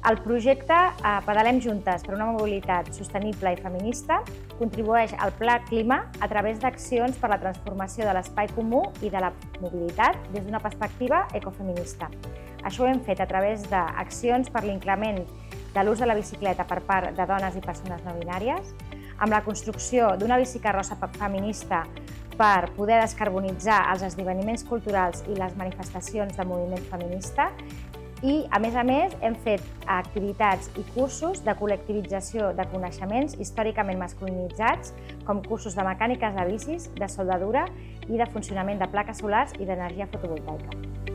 El projecte Pedalem Juntes per una mobilitat sostenible i feminista contribueix al Pla Clima a través d'accions per la transformació de l'espai comú i de la mobilitat des d'una perspectiva ecofeminista. Això ho hem fet a través d'accions per l'increment de l'ús de la bicicleta per part de dones i persones no binàries, amb la construcció d'una bicicarrossa feminista per poder descarbonitzar els esdeveniments culturals i les manifestacions de moviment feminista i, a més, hem fet activitats i cursos de col·lectivització de coneixements històricament masculinitzats, com cursos de mecàniques de bicis, de soldadura i de funcionament de plaques solars i d'energia fotovoltaica.